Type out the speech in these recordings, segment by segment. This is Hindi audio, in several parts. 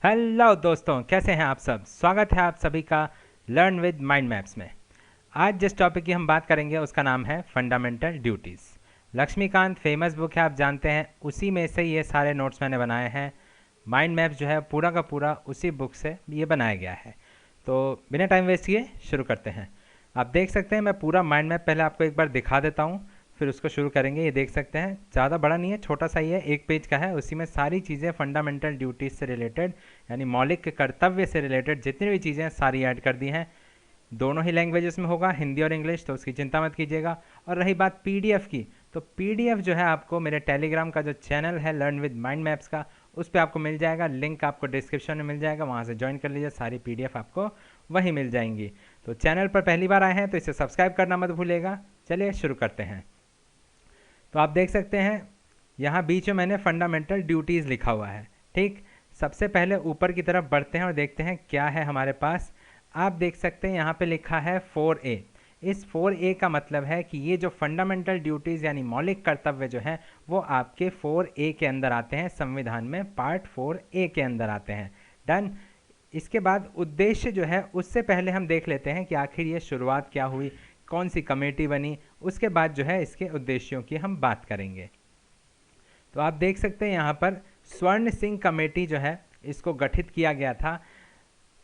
हेलो दोस्तों, कैसे हैं आप सब। स्वागत है आप सभी का लर्न विद माइंड मैप्स में। आज जिस टॉपिक की हम बात करेंगे उसका नाम है fundamental duties. Laxmikant famous book है, आप जानते हैं, उसी में से ये सारे नोट्स मैंने बनाए हैं। माइंड मैप्स जो है पूरा का पूरा उसी बुक से ये बनाया गया है। तो बिना टाइम वेस्ट किए शुरू करते हैं। आप देख सकते हैं मैं पूरा माइंड मैप पहले आपको एक बार दिखा देता हूँ, फिर उसको शुरू करेंगे। ये देख सकते हैं ज़्यादा बड़ा नहीं है, छोटा सा ही है, 1 पेज का है। उसी में सारी चीज़ें फंडामेंटल ड्यूटीज़ से रिलेटेड यानी मौलिक कर्तव्य से रिलेटेड जितनी भी चीज़ें हैं सारी ऐड कर दी हैं। दोनों ही लैंग्वेजेस में होगा, हिंदी और इंग्लिश, तो उसकी चिंता मत कीजिएगा। और रही बात पीडीएफ की, तो पीडीएफ जो है आपको मेरे टेलीग्राम का जो चैनल है लर्न विद माइंड मैप्स का, उस पर आपको मिल जाएगा। लिंक आपको डिस्क्रिप्शन में मिल जाएगा, वहाँ से ज्वाइन कर लीजिए। सारी पीडीएफ आपको वहीं मिल जाएंगी। तो चैनल पर पहली बार आए हैं तो इसे सब्सक्राइब करना मत भूलिएगा। चलिए शुरू करते हैं। तो आप देख सकते हैं यहाँ बीच में मैंने फंडामेंटल ड्यूटीज़ लिखा हुआ है। ठीक, सबसे पहले ऊपर की तरफ बढ़ते हैं और देखते हैं क्या है हमारे पास। आप देख सकते हैं यहाँ पे लिखा है 4A। इस 4A का मतलब है कि ये जो फंडामेंटल ड्यूटीज़ यानी मौलिक कर्तव्य जो हैं वो आपके 4A के अंदर आते हैं, संविधान में पार्ट 4A के अंदर आते हैं। डन। इसके बाद उद्देश्य जो है उससे पहले हम देख लेते हैं कि आखिर ये शुरुआत क्या हुई, कौन सी कमेटी बनी, उसके बाद जो है इसके उद्देश्यों की हम बात करेंगे। तो आप देख सकते हैं यहाँ पर स्वर्ण सिंह कमेटी जो है इसको गठित किया गया था।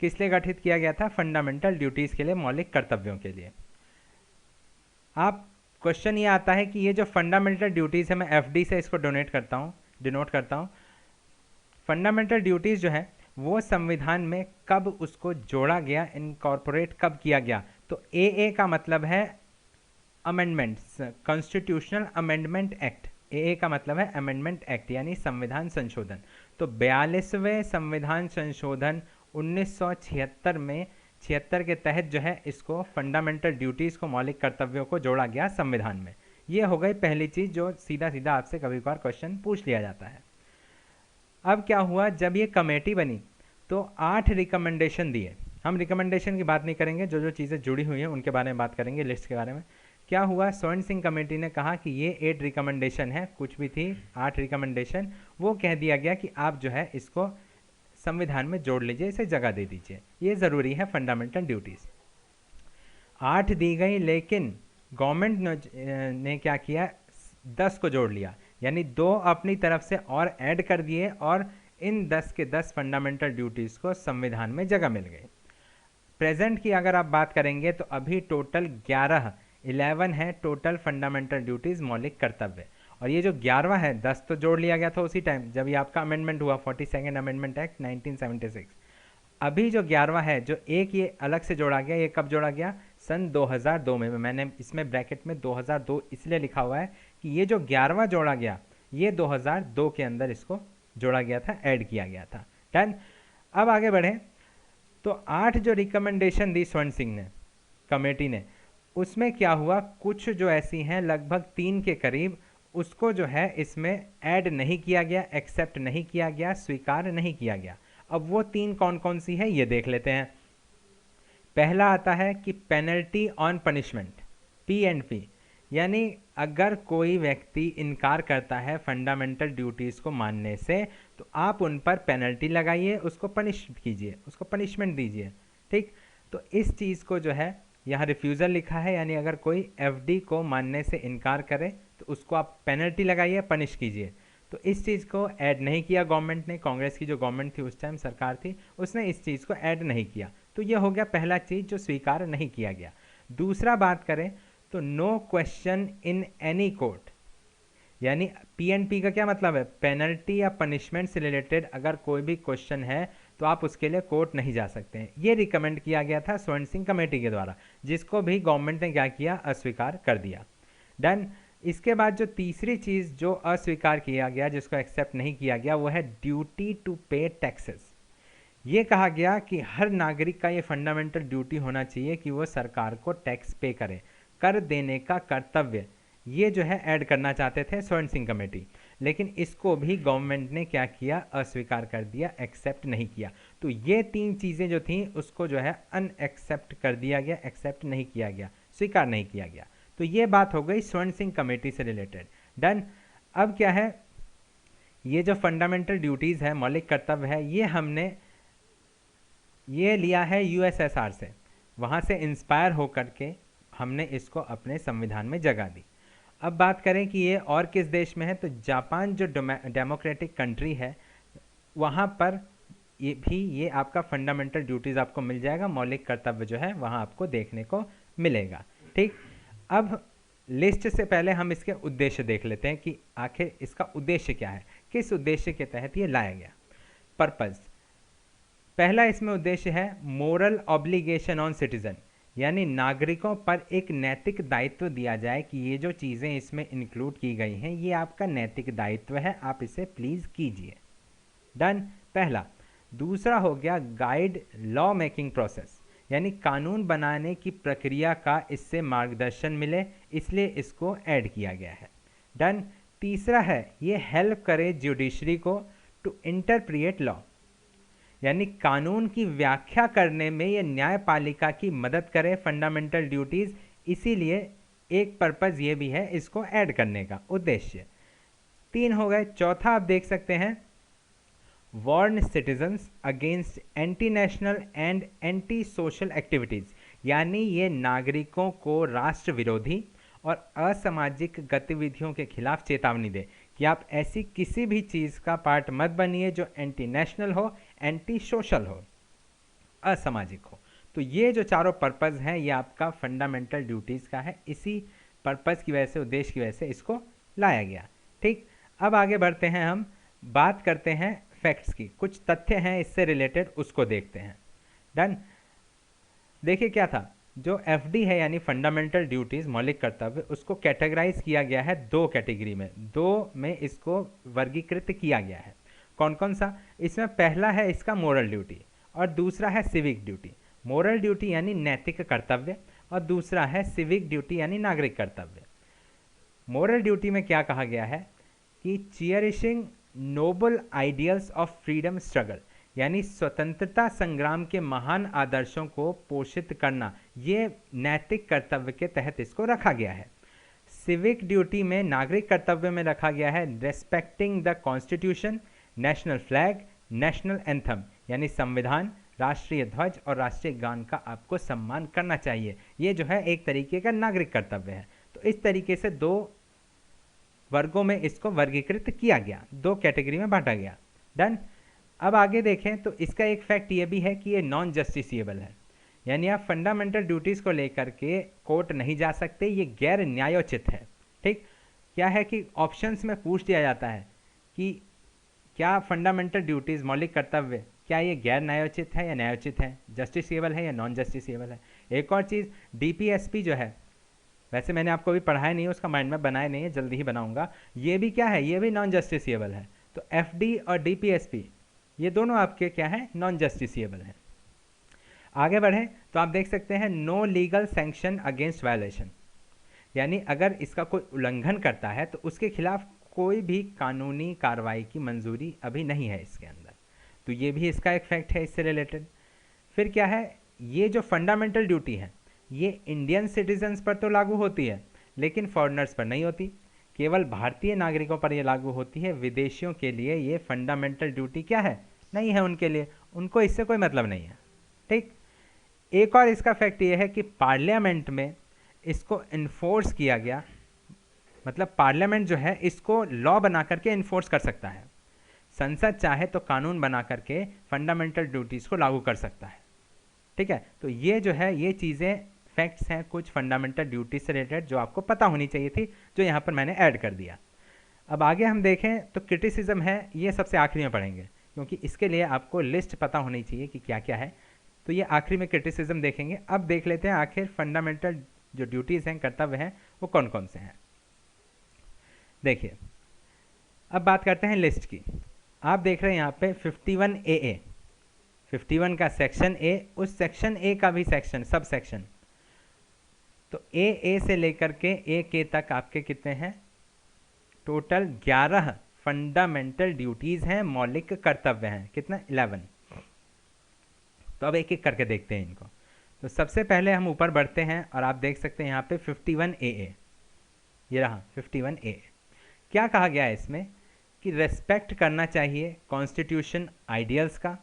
किस लिए गठित किया गया था? फंडामेंटल ड्यूटीज़ के लिए, मौलिक कर्तव्यों के लिए। आप क्वेश्चन ये आता है कि ये जो फंडामेंटल ड्यूटीज़ है, मैं एफडी से इसको डिनोट करता हूँ। फंडामेंटल ड्यूटीज़ जो है वो संविधान में कब उसको जोड़ा गया, इनकॉर्पोरेट कब किया गया? तो ए का मतलब है अमेंडमेंट्स, कॉन्स्टिट्यूशनल अमेंडमेंट एक्ट। ए का मतलब है अमेंडमेंट एक्ट यानी संविधान संशोधन। तो 42वें संविधान संशोधन 1976 में 76 के तहत जो है इसको फंडामेंटल ड्यूटीज़ को, मौलिक कर्तव्यों को जोड़ा गया संविधान में। ये हो गई पहली चीज़ जो सीधा सीधा आपसे कभी कभार क्वेश्चन पूछ लिया जाता है। अब क्या हुआ, जब ये कमेटी बनी तो 8 रिकमेंडेशन दिए। हम रिकमेंडेशन की बात नहीं करेंगे, जो जो चीज़ें जुड़ी हुई हैं उनके बारे में बात करेंगे, लिस्ट के बारे में। क्या हुआ, स्वर्ण सिंह कमेटी ने कहा कि ये 8 रिकमेंडेशन है, कुछ भी थी 8 रिकमेंडेशन, वो कह दिया गया कि आप जो है इसको संविधान में जोड़ लीजिए, इसे जगह दे दीजिए, ये ज़रूरी है फंडामेंटल ड्यूटीज़। 8 दी गई, लेकिन गवर्नमेंट ने क्या किया, 10 को जोड़ लिया, यानी 2 अपनी तरफ से और ऐड कर दिए, और इन 10 के 10 फंडामेंटल ड्यूटीज़ को संविधान में जगह मिल गई। प्रेजेंट की अगर आप बात करेंगे तो अभी टोटल 11 है टोटल फंडामेंटल ड्यूटीज़, मौलिक कर्तव्य। और ये जो 11वां है, 10 तो जोड़ लिया गया था उसी टाइम जब ये आपका अमेंडमेंट हुआ, 42nd अमेंडमेंट एक्ट 1976। अभी जो 11वां है, जो एक ये अलग से जोड़ा गया, ये कब जोड़ा गया? सन 2002 में। मैंने इसमें ब्रैकेट में 2002 इसलिए लिखा हुआ है कि ये जो 11वां जोड़ा गया ये 2002 के अंदर इसको जोड़ा गया था, ऐड किया गया था। डन। अब आगे बढ़ें तो 8 जो रिकमेंडेशन दी स्वर्ण सिंह ने, कमेटी ने, उसमें क्या हुआ, कुछ जो ऐसी हैं लगभग 3 के करीब, उसको जो है इसमें ऐड नहीं किया गया, एक्सेप्ट नहीं किया गया, स्वीकार नहीं किया गया। अब वो 3 कौन कौन सी है ये देख लेते हैं। पहला आता है कि पेनल्टी ऑन पनिशमेंट, P&P, यानी अगर कोई व्यक्ति इनकार करता है फंडामेंटल ड्यूटीज़ को मानने से तो आप उन पर पेनल्टी लगाइए, उसको पनिश कीजिए, उसको पनिशमेंट दीजिए। ठीक, तो इस चीज़ को जो है यहाँ रिफ्यूज़ल लिखा है, यानी अगर कोई एफडी को मानने से इनकार करे तो उसको आप पेनल्टी लगाइए, पनिश कीजिए। तो इस चीज़ को ऐड नहीं किया गवर्नमेंट ने, कांग्रेस की जो गवर्नमेंट थी उस टाइम, सरकार थी, उसने इस चीज़ को ऐड नहीं किया। तो ये हो गया पहला चीज़ जो स्वीकार नहीं किया गया। दूसरा बात करें तो no question in any court, यानी P&P का क्या मतलब है, पेनल्टी या पनिशमेंट से रिलेटेड अगर कोई भी क्वेश्चन है तो आप उसके लिए कोर्ट नहीं जा सकते हैं। ये रिकमेंड किया गया था स्वर्ण सिंह कमेटी के द्वारा, जिसको भी गवर्नमेंट ने क्या किया, अस्वीकार कर दिया। डन। इसके बाद जो तीसरी चीज़ जो अस्वीकार किया गया, जिसको एक्सेप्ट नहीं किया गया, वो है ड्यूटी टू पे टैक्सेस। ये कहा गया कि हर नागरिक का ये फंडामेंटल ड्यूटी होना चाहिए कि वो सरकार को टैक्स पे करे, कर देने का कर्तव्य। ये जो है ऐड करना चाहते थे स्वर्ण सिंह कमेटी, लेकिन इसको भी गवर्नमेंट ने क्या किया, अस्वीकार कर दिया, एक्सेप्ट नहीं किया। तो ये 3 चीज़ें जो थी उसको जो है अनएक्सेप्ट कर दिया गया, एक्सेप्ट नहीं किया गया, स्वीकार नहीं किया गया। तो ये बात हो गई स्वर्ण सिंह कमेटी से रिलेटेड। डन। अब क्या है, ये जो फंडामेंटल ड्यूटीज़ है, मौलिक कर्तव्य है, ये हमने ये लिया है यूएसएसआर से, वहाँ से इंस्पायर होकर के हमने इसको अपने संविधान में जगह दी। अब बात करें कि ये और किस देश में है, तो जापान जो डेमोक्रेटिक कंट्री है वहाँ पर ये आपका फंडामेंटल ड्यूटीज़ आपको मिल जाएगा, मौलिक कर्तव्य जो है वहाँ आपको देखने को मिलेगा। ठीक, अब लिस्ट से पहले हम इसके उद्देश्य देख लेते हैं कि आखिर इसका उद्देश्य क्या है, किस उद्देश्य के तहत ये लाया गया। पर्पज़, पहला इसमें उद्देश्य है मोरल ऑब्लिगेशन ऑन सिटीजन, यानी नागरिकों पर एक नैतिक दायित्व दिया जाए कि ये जो चीज़ें इसमें इंक्लूड की गई हैं ये आपका नैतिक दायित्व है, आप इसे प्लीज़ कीजिए। डन, पहला। दूसरा हो गया गाइड लॉ मेकिंग प्रोसेस, यानी कानून बनाने की प्रक्रिया का इससे मार्गदर्शन मिले, इसलिए इसको ऐड किया गया है। डन, तीसरा है ये हेल्प करे जुडिशरी को टू इंटरप्रिएट लॉ, यानी कानून की व्याख्या करने में ये न्यायपालिका की मदद करे, फंडामेंटल ड्यूटीज़, इसीलिए एक पर्पज़ ये भी है इसको ऐड करने का उद्देश्य। 3 हो गए। चौथा आप देख सकते हैं warn citizens against anti national and anti social activities, यानी ये नागरिकों को राष्ट्र विरोधी और असामाजिक गतिविधियों के खिलाफ चेतावनी दे कि आप ऐसी किसी भी चीज़ का पार्ट मत बनिए जो एंटी नेशनल हो, एंटी सोशल हो, असामाजिक हो। तो ये जो चारों पर्पज़ हैं ये आपका फंडामेंटल ड्यूटीज़ का है, इसी पर्पज़ की वजह से, उद्देश्य की वजह से इसको लाया गया। ठीक, अब आगे बढ़ते हैं, हम बात करते हैं फैक्ट्स की, कुछ तथ्य हैं इससे रिलेटेड, उसको देखते हैं। डन, देखिए क्या था, जो एफडी है यानी फंडामेंटल ड्यूटीज़, मौलिक कर्तव्य, उसको कैटेगराइज किया गया है 2 कैटेगरी में, 2 में इसको वर्गीकृत किया गया है। कौन कौन सा, इसमें पहला है इसका मोरल ड्यूटी और दूसरा है सिविक ड्यूटी। मोरल ड्यूटी यानी नैतिक कर्तव्य और दूसरा है सिविक ड्यूटी यानी नागरिक कर्तव्य। मोरल ड्यूटी में क्या कहा गया है कि cherishing noble ideals of freedom struggle, यानी स्वतंत्रता संग्राम के महान आदर्शों को पोषित करना, ये नैतिक कर्तव्य के तहत इसको रखा गया है। सिविक ड्यूटी में, नागरिक कर्तव्य में रखा गया है respecting the constitution, national flag, national anthem, यानी संविधान, राष्ट्रीय ध्वज और राष्ट्रीय गान का आपको सम्मान करना चाहिए। ये जो है एक तरीके का नागरिक कर्तव्य है। तो इस तरीके से 2 वर्गों में इसको वर्गीकृत किया गया, 2 कैटेगरी में बांटा गया। डन, अब आगे देखें तो इसका एक फैक्ट ये भी है कि ये नॉन जस्टिसिएबल है, यानी आप फंडामेंटल ड्यूटीज़ को लेकर के कोर्ट नहीं जा सकते, ये गैर न्यायोचित है। ठीक, क्या है कि ऑप्शंस में पूछ दिया जाता है कि क्या फंडामेंटल ड्यूटीज़, मौलिक कर्तव्य, क्या ये गैर न्यायोचित है या न्यायोचित है, जस्टिसिएबल है या नॉन जस्टिसिएबल है। एक और चीज़, डीपीएसपी जो है, वैसे मैंने आपको अभी पढ़ाया नहीं है, उसका माइंड में बनाया नहीं है, जल्दी ही बनाऊंगा, ये भी क्या है, ये भी नॉन जस्टिसिएबल है। तो एफडी और डीपीएसपी ये दोनों आपके क्या है, नॉन जस्टिसिएबल हैं। आगे बढ़ें तो आप देख सकते हैं no legal sanction against violation, यानी अगर इसका कोई उल्लंघन करता है तो उसके खिलाफ कोई भी कानूनी कार्रवाई की मंजूरी अभी नहीं है इसके अंदर। तो ये भी इसका एक फैक्ट है इससे रिलेटेड। फिर क्या है, ये जो फंडामेंटल ड्यूटी है ये इंडियन सिटीजन्स पर तो लागू होती है लेकिन फॉरेनर्स पर नहीं होती, केवल भारतीय नागरिकों पर ये लागू होती है। विदेशियों के लिए ये फंडामेंटल ड्यूटी क्या है, नहीं है उनके लिए, उनको इससे कोई मतलब नहीं है। ठीक, एक और इसका फैक्ट ये है कि पार्लियामेंट में इसको इन्फोर्स किया गया, मतलब पार्लियामेंट जो है इसको लॉ बना करके इन्फोर्स कर सकता है। संसद चाहे तो कानून बना करके फंडामेंटल ड्यूटीज़ को लागू कर सकता है। ठीक है, तो ये जो है ये चीज़ें फैक्ट्स हैं कुछ फंडामेंटल ड्यूटी से रिलेटेड जो आपको पता होनी चाहिए थी, जो यहाँ पर मैंने ऐड कर दिया। अब आगे हम देखें तो क्रिटिसिज्म है, ये सबसे आखिरी में पढ़ेंगे क्योंकि इसके लिए आपको लिस्ट पता होनी चाहिए कि क्या क्या है, तो ये आखिरी में क्रिटिसिज्म देखेंगे। अब देख लेते हैं आखिर फंडामेंटल जो ड्यूटीज़ हैं, कर्तव्य हैं, वो कौन कौन से हैं। देखिए, अब बात करते हैं लिस्ट की। आप देख रहे हैं यहाँ पे 51AA, 51 का सेक्शन ए, उस सेक्शन ए का भी सेक्शन, सब सेक्शन, तो ए से लेकर के ए के तक आपके कितने हैं, टोटल 11 फंडामेंटल ड्यूटीज़ हैं, मौलिक कर्तव्य हैं। कितना, 11। तो अब एक एक करके देखते हैं इनको। तो सबसे पहले हम ऊपर बढ़ते हैं और आप देख सकते हैं यहाँ पे 51AA, ये रहा 51AA। क्या कहा गया है इसमें कि रेस्पेक्ट करना चाहिए कॉन्स्टिट्यूशन आइडियल्स का,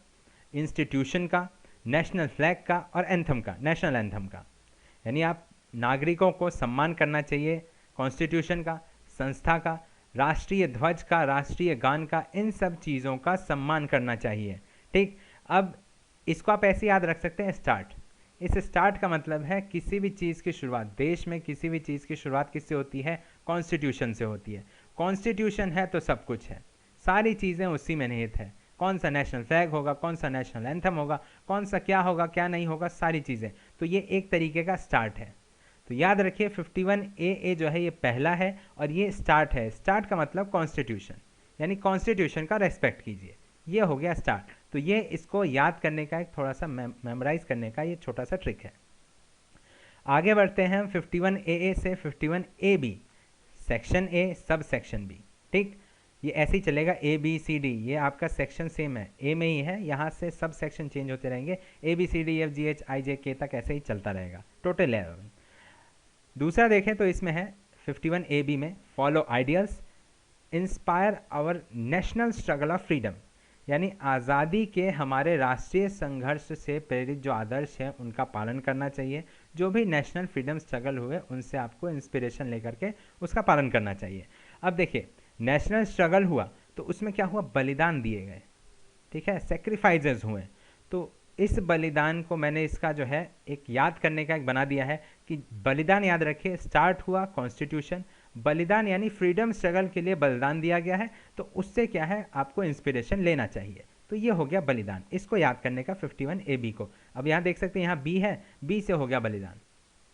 इंस्टीट्यूशन का, नेशनल फ्लैग का और एंथम का, नेशनल एंथम का। यानी आप नागरिकों को सम्मान करना चाहिए कॉन्स्टिट्यूशन का, संस्था का, राष्ट्रीय ध्वज का, राष्ट्रीय गान का, इन सब चीज़ों का सम्मान करना चाहिए। ठीक, अब इसको आप ऐसे याद रख सकते हैं, स्टार्ट। इस स्टार्ट का मतलब है किसी भी चीज़ की शुरुआत, देश में किसी भी चीज़ की शुरुआत किससे होती है? कॉन्स्टिट्यूशन से होती है। कॉन्स्टिट्यूशन है तो सब कुछ है, सारी चीज़ें उसी में निहित है। कौन सा नेशनल फ्लैग होगा, कौन सा नेशनल एंथम होगा, कौन सा क्या होगा क्या नहीं होगा, सारी चीज़ें। तो ये एक तरीके का स्टार्ट है। तो याद रखिए 51AA जो है ये पहला है और ये स्टार्ट है। स्टार्ट का मतलब कॉन्स्टिट्यूशन, यानी कॉन्स्टिट्यूशन का रेस्पेक्ट कीजिए, ये हो गया स्टार्ट। तो ये इसको याद करने का एक थोड़ा सा मेमोराइज करने का ये छोटा सा ट्रिक है। आगे बढ़ते हैं हम 51AA से 51AB, section A sub section B. ठीक, ये ऐसे ही चलेगा, ABCD, ये आपका सेक्शन सेम है, ए में ही है, यहाँ से सब सेक्शन चेंज होते रहेंगे, ABCDEFGHIJK तक ऐसे ही चलता रहेगा, टोटल 11। दूसरा देखें तो इसमें है 51AB में, follow ideals, inspire our national struggle of freedom, यानी आज़ादी के हमारे राष्ट्रीय संघर्ष से प्रेरित जो आदर्श हैं उनका पालन करना चाहिए। जो भी नेशनल फ्रीडम स्ट्रगल हुए उनसे आपको इंस्पिरेशन लेकर के उसका पालन करना चाहिए। अब देखिए, नेशनल स्ट्रगल हुआ तो उसमें क्या हुआ? बलिदान दिए गए, ठीक है, सेक्रीफाइसेस हुए। तो इस बलिदान को मैंने इसका जो है एक याद करने का एक बना दिया है कि बलिदान याद रखिए, स्टार्ट हुआ कॉन्स्टिट्यूशन, बलिदान यानी फ्रीडम स्ट्रगल के लिए बलिदान दिया गया है, तो उससे क्या है आपको इंस्पिरेशन लेना चाहिए। तो ये हो गया बलिदान, इसको याद करने का 51AB को। अब यहाँ देख सकते हैं यहाँ बी है, बी से हो गया बलिदान।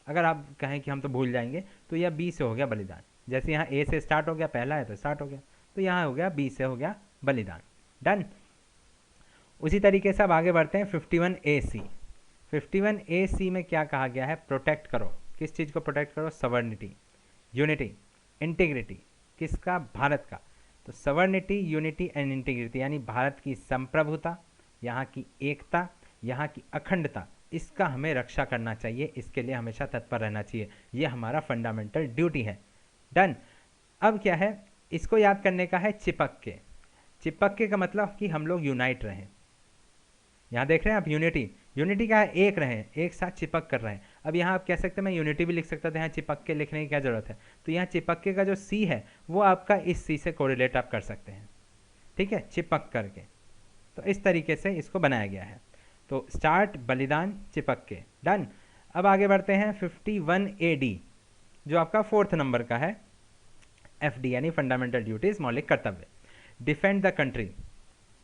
अगर आप कहें कि हम तो भूल जाएंगे तो यह बी से हो गया बलिदान। जैसे यहाँ ए से स्टार्ट हो गया, पहला है तो स्टार्ट हो गया, तो यहाँ हो गया बी से हो गया बलिदान। डन। उसी तरीके से अब आगे बढ़ते हैं 51AC। 51AC में क्या कहा गया है? प्रोटेक्ट करो। किस चीज़ को प्रोटेक्ट करो? Sovereignty, unity, integrity. किसका? भारत का। तो सवर्निटी, यूनिटी एंड इंटीग्रिटी, यानी भारत की संप्रभुता, यहाँ की एकता, यहाँ की अखंडता, इसका हमें रक्षा करना चाहिए, इसके लिए हमेशा तत्पर रहना चाहिए। ये हमारा फंडामेंटल ड्यूटी है। डन। अब क्या है, इसको याद करने का है चिपक के। चिपक के का मतलब कि हम लोग यूनाइट रहें। यहाँ देख रहे हैं आप यूनिटी, यूनिटी क्या है? एक रहें, एक साथ चिपक कर रहे हैं। अब यहाँ आप कह सकते हैं मैं यूनिटी भी लिख सकता था, यहाँ चिपक के लिखने की क्या ज़रूरत है? तो यहाँ चिपक के का जो सी है वो आपका इस सी से कोरिलेट आप कर सकते हैं, ठीक है, चिपक करके। तो इस तरीके से इसको बनाया गया है। तो स्टार्ट, बलिदान, चिपक के। डन। अब आगे बढ़ते हैं 51AD जो आपका 4th नंबर का है, FD यानी फंडामेंटल ड्यूटीज, मौलिक कर्तव्य। Defend the country,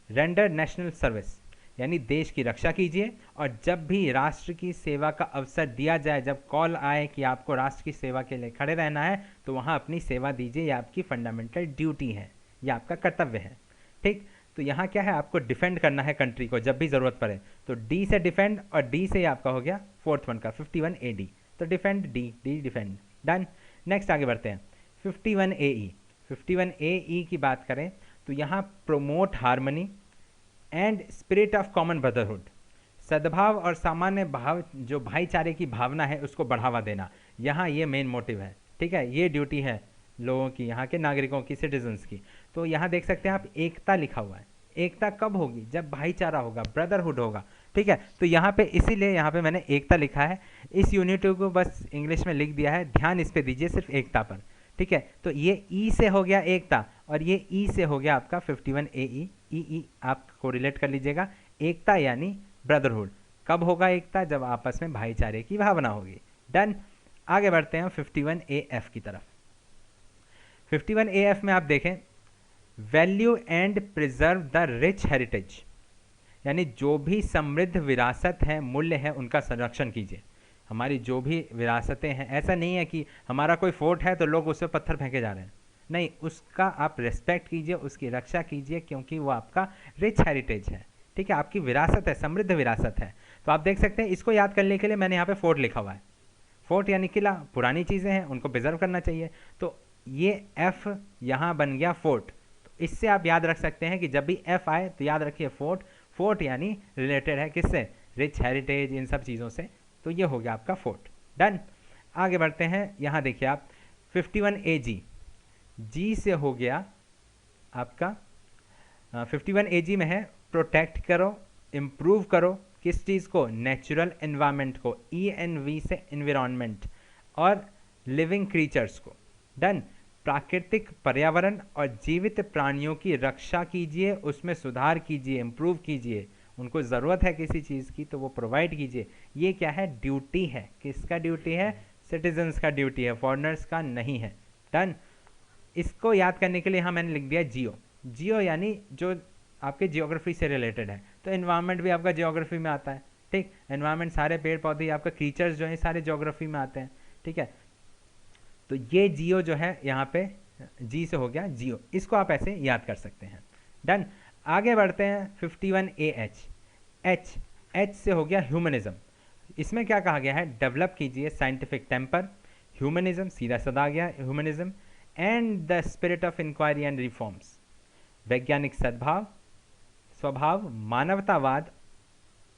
render national service, यानी देश की रक्षा कीजिए, और जब भी राष्ट्र की सेवा का अवसर दिया जाए, जब कॉल आए कि आपको राष्ट्र की सेवा के लिए खड़े रहना है, तो वहाँ अपनी सेवा दीजिए, ये आपकी फंडामेंटल ड्यूटी है, ये आपका कर्तव्य है। ठीक, तो यहाँ क्या है, आपको डिफेंड करना है कंट्री को जब भी ज़रूरत पड़े। तो डी से डिफेंड, और डी से आपका हो गया 4th वन का 51AD, तो defend, D defend. Done. Next आगे बढ़ते हैं 51AE। 51AE की बात करें तो यहाँ promote harmony and spirit of common brotherhood, सद्भाव और सामान्य भाव, जो भाईचारे की भावना है उसको बढ़ावा देना, यहाँ ये मेन मोटिव है। ठीक है, ये ड्यूटी है लोगों की, यहाँ के नागरिकों की, सिटीजन्स की। तो यहाँ देख सकते हैं आप एकता लिखा हुआ है। एकता कब होगी? जब भाईचारा होगा, ब्रदरहुड होगा। ठीक है, तो यहाँ पे इसीलिए यहाँ पे मैंने एकता लिखा है। इस यूनिट को बस इंग्लिश में लिख दिया है, ध्यान इस पे दीजिए सिर्फ एकता पर। ठीक है, तो ये ई से हो गया एकता, और ये ई से हो गया आपका 51AE। ई आप कोरिलेट कर लीजिएगा, एकता यानी ब्रदरहुड। कब होगा एकता? जब आपस में भाईचारे की भावना होगी। डन। आगे बढ़ते हैं 51AF की तरफ। 51AF में आप देखें, value and preserve the rich heritage, यानी जो भी समृद्ध विरासत है, मूल्य है, उनका संरक्षण कीजिए। हमारी जो भी विरासतें हैं, ऐसा नहीं है कि हमारा कोई फोर्ट है तो लोग उस पर पत्थर फेंके जा रहे हैं, नहीं, उसका आप रेस्पेक्ट कीजिए, उसकी रक्षा कीजिए, क्योंकि वो आपका रिच हेरिटेज है। ठीक है, आपकी विरासत है, समृद्ध विरासत है। तो आप देख सकते हैं, इसको याद करने के लिए मैंने यहाँ पे फोर्ट लिखा हुआ है। फोर्ट यानी किला, पुरानी चीज़ें हैं, उनको प्रिजर्व करना चाहिए। तो ये एफ यहाँ बन गया फोर्ट। तो इससे आप याद रख सकते हैं कि जब भी एफ आए तो याद रखिए फोर्ट। फोर्ट यानी रिलेटेड है किससे? रिच हेरिटेज, इन सब चीज़ों से। तो ये हो गया आपका फोर्ट। डन। आगे बढ़ते हैं, यहाँ देखिए आप 51AG, जी से हो गया आपका 51AG में है प्रोटेक्ट करो, इम्प्रूव करो, किस चीज़ को? नेचुरल एनवायरनमेंट को, ENV से एनवायरनमेंट, और लिविंग क्रीचर्स को। डन। प्राकृतिक पर्यावरण और जीवित प्राणियों की रक्षा कीजिए, उसमें सुधार कीजिए, इम्प्रूव कीजिए, उनको ज़रूरत है किसी चीज़ की तो वो प्रोवाइड कीजिए। ये क्या है? ड्यूटी है। किसका ड्यूटी है? सिटीजन्स का ड्यूटी है, फॉरेनर्स का नहीं है। डन। इसको याद करने के लिए यहाँ मैंने लिख दिया जियो। जियो यानी जो आपके जियोग्राफी से रिलेटेड है, तो एनवायरनमेंट भी आपका जियोग्राफी में आता है। ठीक, एनवायरनमेंट सारे पेड़ पौधे, आपका क्रीचर्स जो है सारे जियोग्राफी में आते हैं। ठीक है, तो ये जियो जो है यहाँ पे जी से हो गया जियो, इसको आप ऐसे याद कर सकते हैं। डन। आगे बढ़ते हैं 51AH। एच से हो गया ह्यूमनिज्म। इसमें क्या कहा गया है? डेवलप कीजिए साइंटिफिक टेम्पर, ह्यूमनिज्म, सीधा साधा आ गया humanism, and the spirit of inquiry and reforms, वैज्ञानिक सद्भाव, स्वभाव, मानवतावाद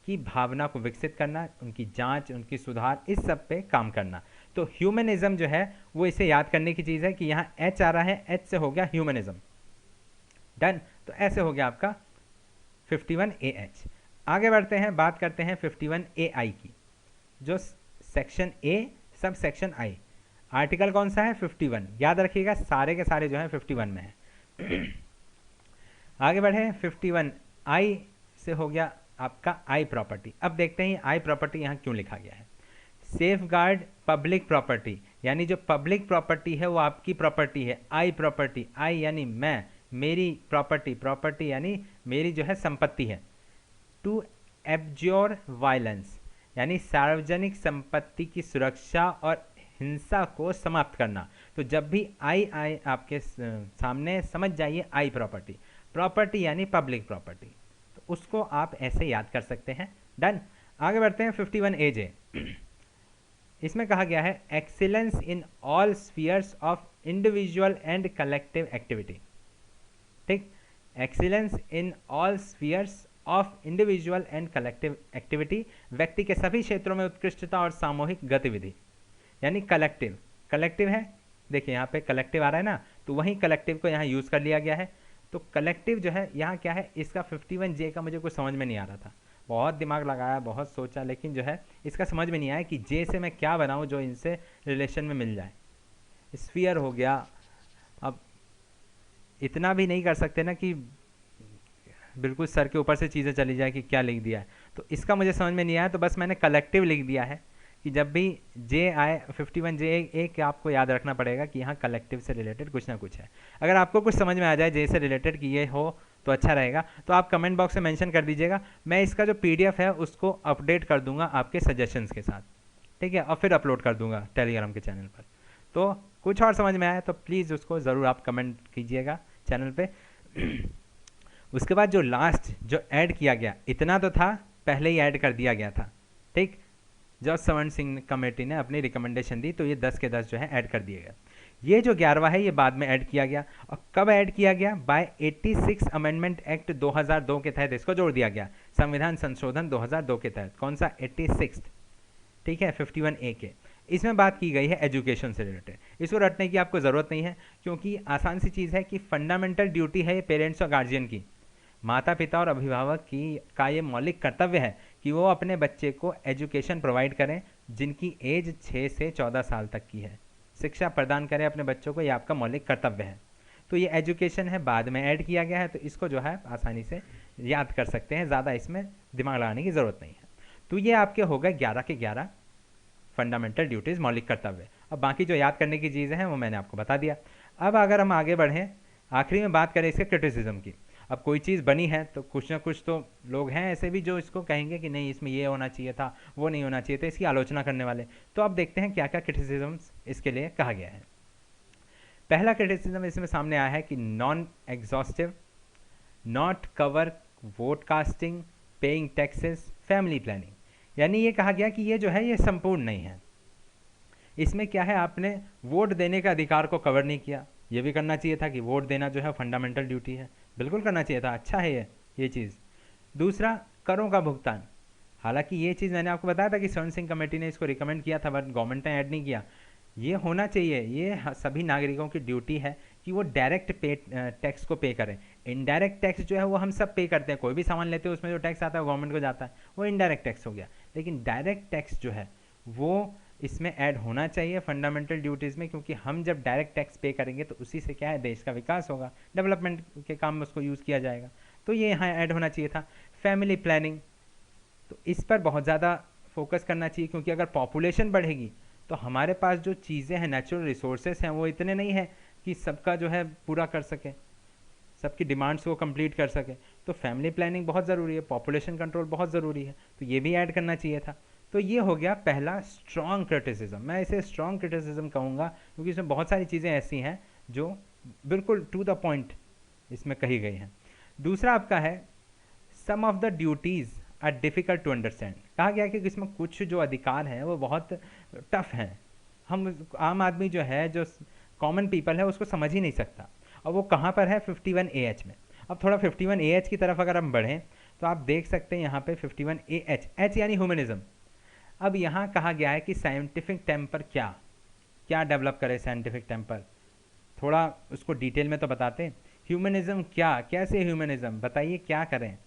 की भावना को विकसित करना, उनकी जांच, उनकी सुधार, इस सब पे काम करना। तो ह्यूमनिज्म जो है वो इसे याद करने की चीज़ है कि यहाँ एच आ रहा है, एच से हो गया ह्यूमनिज्म। डन। तो ऐसे हो गया आपका 51AH। आगे बढ़ते हैं, बात करते हैं 51AI की, जो section A sub section I. Article कौन सा है? 51। याद रखिएगा सारे के सारे जो है 51 में है। आगे बढ़े, 51I से हो गया आपका आई प्रॉपर्टी। अब देखते हैं आई प्रॉपर्टी यहाँ क्यों लिखा गया है। सेफ गार्ड पब्लिक प्रॉपर्टी, यानी जो पब्लिक प्रॉपर्टी है वो आपकी प्रॉपर्टी है। आई प्रॉपर्टी, आई यानी मैं, मेरी प्रॉपर्टी, प्रॉपर्टी यानी मेरी जो है संपत्ति है। टू एब्ज्योर वायलेंस, यानी सार्वजनिक संपत्ति की सुरक्षा और हिंसा को समाप्त करना। तो जब भी आई आपके सामने, समझ जाइए आई प्रॉपर्टी, प्रॉपर्टी यानी पब्लिक प्रॉपर्टी, तो उसको आप ऐसे याद कर सकते हैं। डन। आगे बढ़ते हैं 51AJ। इसमें कहा गया है excellence in all spheres of individual and collective activity. ठीक, excellence in all spheres of individual and collective activity, व्यक्ति के सभी क्षेत्रों में उत्कृष्टता और सामूहिक गतिविधि, यानी कलेक्टिव। कलेक्टिव है, देखिए यहाँ पे कलेक्टिव आ रहा है ना, तो वही कलेक्टिव को यहाँ यूज़ कर लिया गया है। तो कलेक्टिव जो है यहाँ क्या है, इसका 51J का मुझे कुछ समझ में नहीं आ रहा था, बहुत दिमाग लगाया, बहुत सोचा, लेकिन जो है इसका समझ में नहीं आया कि जे से मैं क्या बनाऊँ जो इनसे रिलेशन में मिल जाए। स्फीयर हो गया, अब इतना भी नहीं कर सकते ना कि बिल्कुल सर के ऊपर से चीज़ें चली जाए कि क्या लिख दिया है, तो इसका मुझे समझ में नहीं आया, तो बस मैंने कलेक्टिव लिख दिया है कि जब भी जे आए 51J एक आपको याद रखना पड़ेगा कि यहाँ कलेक्टिव से रिलेटेड कुछ ना कुछ है। अगर आपको कुछ समझ में आ जाए जे से रिलेटेड कि ये हो तो अच्छा रहेगा, तो आप कमेंट बॉक्स में मेंशन कर दीजिएगा। मैं इसका जो PDF है उसको अपडेट कर दूंगा आपके सजेशंस के साथ, ठीक है, और फिर अपलोड कर दूंगा टेलीग्राम के चैनल पर। तो कुछ और समझ में आया तो प्लीज़ उसको ज़रूर आप कमेंट कीजिएगा चैनल पे। उसके बाद जो लास्ट जो ऐड किया गया, इतना तो था पहले ही ऐड कर दिया गया था। ठीक, जब स्वर्ण सिंह कमेटी ने अपनी रिकमेंडेशन दी तो ये 10 के 10 जो है ऐड कर दिए गए। ये जो 11वां है ये बाद में ऐड किया गया, और कब ऐड किया गया? बाय 86 अमेंडमेंट एक्ट 2002 के तहत इसको जोड़ दिया गया, संविधान संशोधन 2002 के तहत। कौन सा? 86। ठीक है, 51A के। इसमें बात की गई है एजुकेशन से रिलेटेड। इसको रटने की आपको ज़रूरत नहीं है, क्योंकि आसान सी चीज़ है कि फंडामेंटल ड्यूटी है ये पेरेंट्स और गार्जियन की, माता पिता और अभिभावक की का ये मौलिक कर्तव्य है कि वो अपने बच्चे को एजुकेशन प्रोवाइड करें जिनकी एज 6 से 14 साल तक की है। शिक्षा प्रदान करें अपने बच्चों को, ये आपका मौलिक कर्तव्य है। तो ये एजुकेशन है, बाद में ऐड किया गया है, तो इसको जो है आसानी से याद कर सकते हैं, ज़्यादा इसमें दिमाग लगाने की ज़रूरत नहीं है। तो ये आपके हो गए 11 के 11 फंडामेंटल ड्यूटीज़, मौलिक कर्तव्य। अब बाकी जो याद करने की चीज़ें हैं वो मैंने आपको बता दिया। अब अगर हम आगे बढ़ें, आखिरी में बात करें इसके क्रिटिसिज्म की। अब कोई चीज़ बनी है तो कुछ ना कुछ तो लोग हैं ऐसे भी जो इसको कहेंगे कि नहीं इसमें ये होना चाहिए था, वो नहीं होना चाहिए था, इसकी आलोचना करने वाले। तो अब देखते हैं क्या क्या क्रिटिसिज्म्स इसके लिए कहा गया है। पहला क्रिटिसिज्म इसमें सामने आया है कि non exhaustive, not cover vote casting, paying taxes, family planning. यानी ये कहा गया कि ये जो है ये संपूर्ण नहीं है। इसमें क्या है, आपने वोट देने का अधिकार को कवर नहीं किया। ये भी करना चाहिए था कि वोट देना जो है फंडामेंटल ड्यूटी है, बिल्कुल करना चाहिए था, अच्छा है ये चीज़। दूसरा, करों का भुगतान। हालांकि ये चीज़ मैंने आपको बताया था कि स्वर्ण सिंह कमेटी ने इसको रिकमेंड किया था, बट गवर्नमेंट ने ऐड नहीं किया। ये होना चाहिए, ये सभी नागरिकों की ड्यूटी है कि वो डायरेक्ट पे टैक्स को पे करें, इनडायरेक्ट टैक्स जो है वो हम सब पे करते हैं, कोई भी सामान लेते हैं उसमें जो टैक्स आता है गवर्नमेंट को जाता है, वो इनडायरेक्ट टैक्स हो गया। लेकिन डायरेक्ट टैक्स जो है वो इसमें ऐड होना चाहिए फंडामेंटल ड्यूटीज़ में, क्योंकि हम जब डायरेक्ट टैक्स पे करेंगे तो उसी से क्या है, देश का विकास होगा, डेवलपमेंट के काम में उसको यूज़ किया जाएगा। तो ये यहाँ ऐड होना चाहिए था। फैमिली प्लानिंग, तो इस पर बहुत ज़्यादा फोकस करना चाहिए, क्योंकि अगर पॉपुलेशन बढ़ेगी तो हमारे पास जो चीज़ें हैं, नेचुरल रिसोर्सेज हैं, वो इतने नहीं हैं कि सबका जो है पूरा कर सके, सबकी डिमांड्स को कंप्लीट कर सके। तो फैमिली प्लानिंग बहुत ज़रूरी है, पॉपुलेशन कंट्रोल बहुत ज़रूरी है, तो ये भी ऐड करना चाहिए था। तो ये हो गया पहला स्ट्रॉन्ग क्रिटिसिज्म। मैं इसे स्ट्रॉन्ग क्रिटिसिज्म कहूँगा क्योंकि इसमें बहुत सारी चीज़ें ऐसी हैं जो बिल्कुल टू द पॉइंट इसमें कही गई हैं। दूसरा आपका है some of the duties are difficult to understand. कहा गया कि इसमें कुछ जो अधिकार हैं वो बहुत टफ हैं, हम आम आदमी जो है, जो कॉमन पीपल है, उसको समझ ही नहीं सकता। और वो कहाँ पर है, 51 AH में। अब थोड़ा 51 AH की तरफ अगर हम बढ़ें तो आप देख सकते हैं यहाँ पे 51 AH, एच यानी ह्यूमनिज्म। अब यहाँ कहा गया है कि साइंटिफिक टेम्पर क्या क्या डेवलप करे, साइंटिफिक टेम्पर थोड़ा उसको डिटेल में तो बताते हैं। ह्यूमनिज्म क्या, कैसे ह्यूमनिज्म, बताइए क्या करें,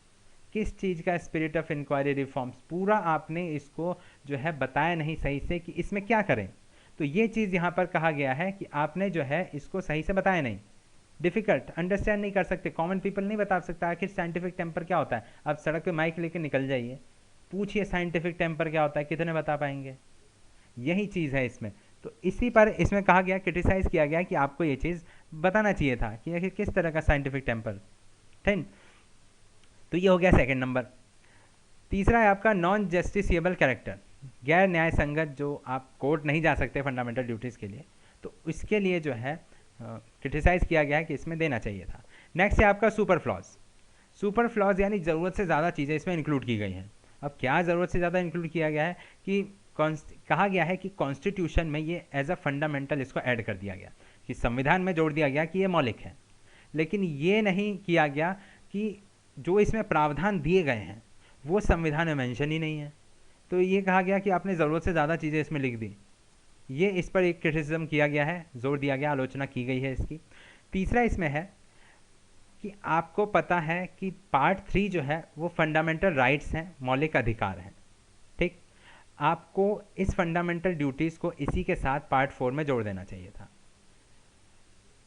किस चीज़ का स्पिरिट ऑफ इंक्वायरी रिफॉर्म्स, पूरा आपने इसको जो है बताया नहीं सही से कि इसमें क्या करें। तो ये चीज़ यहाँ पर कहा गया है कि आपने जो है इसको सही से बताया नहीं, डिफ़िकल्ट, अंडरस्टैंड नहीं कर सकते, कॉमन पीपल नहीं बता सकता आखिर साइंटिफिक टेम्पर क्या होता है। आप सड़क पे माइक लेके निकल जाइए, पूछिए साइंटिफिक टेम्पर क्या होता है, कितने बता पाएंगे। यही चीज़ है इसमें। तो इसी पर इसमें कहा गया, क्रिटिसाइज़ किया गया कि आपको ये चीज़ बताना चाहिए था कि आखिर किस तरह का साइंटिफिक टेम्पर। ठीक, तो ये हो गया सेकंड नंबर। तीसरा है आपका नॉन जस्टिसिएबल कैरेक्टर, गैर न्याय संगत, जो आप कोर्ट नहीं जा सकते फंडामेंटल ड्यूटीज़ के लिए, तो इसके लिए जो है क्रिटिसाइज़ किया गया है कि इसमें देना चाहिए था। नेक्स्ट है आपका सुपर फ्लॉज। सुपर फ्लॉज यानी ज़रूरत से ज़्यादा चीज़ें इसमें इंक्लूड की गई हैं। अब क्या ज़रूरत से ज़्यादा इंक्लूड किया गया है कि कहा गया है कि कॉन्स्टिट्यूशन में ये एज अ फंडामेंटल इसको ऐड कर दिया गया, कि संविधान में जोड़ दिया गया कि ये मौलिक है। लेकिन ये नहीं किया गया कि जो इसमें प्रावधान दिए गए हैं वो संविधान में मेंशन ही नहीं है। तो ये कहा गया कि आपने ज़रूरत से ज़्यादा चीज़ें इसमें लिख दी। ये इस पर एक क्रिटिसिज्म किया गया है, जोर दिया गया, आलोचना की गई है इसकी। तीसरा इसमें है कि आपको पता है कि पार्ट 3 जो है वो फंडामेंटल राइट्स हैं, मौलिक अधिकार हैं। ठीक, आपको इस फंडामेंटल ड्यूटीज़ को इसी के साथ पार्ट 4 में जोड़ देना चाहिए था।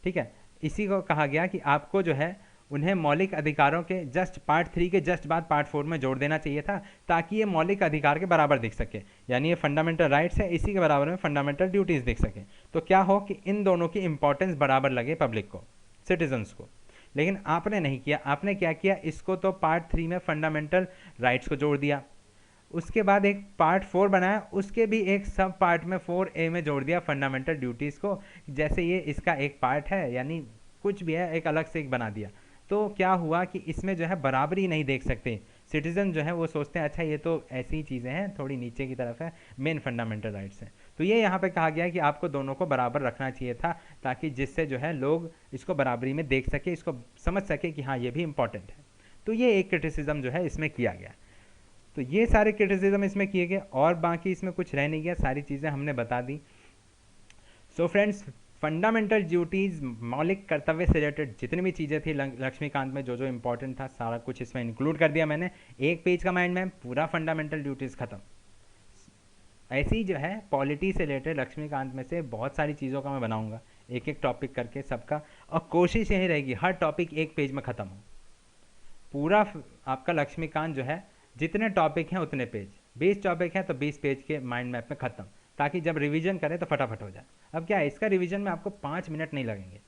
ठीक है, इसी को कहा गया कि आपको जो है उन्हें मौलिक अधिकारों के जस्ट पार्ट 3 के जस्ट बाद पार्ट 4 में जोड़ देना चाहिए था, ताकि ये मौलिक अधिकार के बराबर दिख सके, यानी ये फंडामेंटल राइट्स है, इसी के बराबर में फंडामेंटल ड्यूटीज़ दिख सके। तो क्या हो कि इन दोनों की इंपॉर्टेंस बराबर लगे पब्लिक को, सिटीजन्स को। लेकिन आपने नहीं किया, आपने क्या किया, इसको तो पार्ट 3 में फंडामेंटल राइट्स को जोड़ दिया, उसके बाद एक पार्ट 4 बनाया, उसके भी एक सब पार्ट में 4A में जोड़ दिया फंडामेंटल ड्यूटीज़ को, जैसे ये इसका एक पार्ट है, यानी कुछ भी है एक अलग से एक बना दिया। तो क्या हुआ कि इसमें जो है बराबरी नहीं देख सकते सिटीजन, जो है वो सोचते हैं अच्छा ये तो ऐसी चीज़ें हैं, थोड़ी नीचे की तरफ है, मेन फंडामेंटल राइट्स हैं। तो ये यहाँ पे कहा गया है कि आपको दोनों को बराबर रखना चाहिए था, ताकि जिससे जो है लोग इसको बराबरी में देख सके, इसको समझ सके कि हाँ ये भी इम्पॉर्टेंट है। तो ये एक क्रिटिसिज्म जो है इसमें किया गया। तो ये सारे क्रिटिसिज्म इसमें किए गए, और बाकी इसमें कुछ रह नहीं गया, सारी चीज़ें हमने बता दी। सो फ्रेंड्स, फंडामेंटल ड्यूटीज़, मौलिक कर्तव्य से रिलेटेड जितनी भी चीज़ें थी लक्ष्मीकांत में, जो जो इंपॉर्टेंट था सारा कुछ इसमें इंक्लूड कर दिया मैंने। एक पेज का माइंड मैप, पूरा फंडामेंटल ड्यूटीज़ ख़त्म। ऐसी जो है पॉलिटी से रिलेटेड लक्ष्मीकांत में से बहुत सारी चीज़ों का मैं बनाऊंगा, एक एक टॉपिक करके सबका, और कोशिश यही रहेगी हर टॉपिक एक पेज में ख़त्म हो। पूरा आपका लक्ष्मीकांत जो है जितने टॉपिक हैं उतने पेज, 20 टॉपिक हैं तो 20 पेज के माइंड मैप में ख़त्म, ताकि जब रिवीजन करें तो फटाफट हो जाए। अब क्या है, इसका रिवीजन में आपको 5 मिनट नहीं लगेंगे,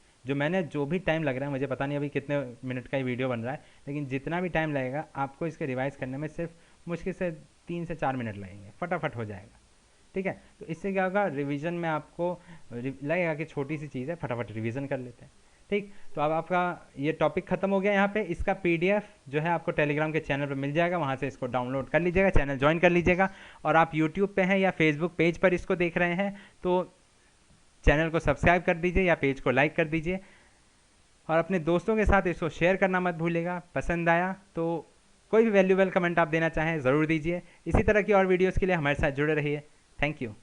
जो भी टाइम लग रहा है, मुझे पता नहीं अभी कितने मिनट का ये वीडियो बन रहा है, लेकिन जितना भी टाइम लगेगा आपको इसके रिवाइज करने में सिर्फ मुश्किल से 3 से 4 मिनट लगेंगे, फटाफट हो जाएगा। ठीक है, तो इससे क्या होगा, रिवीजन में आपको लगेगा कि छोटी सी चीज़ है, फटाफट रिवीजन कर लेते हैं। ठीक, तो अब आपका ये टॉपिक ख़त्म हो गया यहाँ पे। इसका PDF जो है आपको टेलीग्राम के चैनल पर मिल जाएगा, वहाँ से इसको डाउनलोड कर लीजिएगा, चैनल ज्वाइन कर लीजिएगा। और आप यूट्यूब पे हैं या फेसबुक पेज पर इसको देख रहे हैं तो चैनल को सब्सक्राइब कर दीजिए या पेज को लाइक कर दीजिए, और अपने दोस्तों के साथ इसको शेयर करना मत भूलिएगा। पसंद आया तो कोई भी वैल्यूएबल कमेंट आप देना चाहें ज़रूर दीजिए। इसी तरह की और वीडियोज़ के लिए हमारे साथ जुड़े रहिए। Thank you.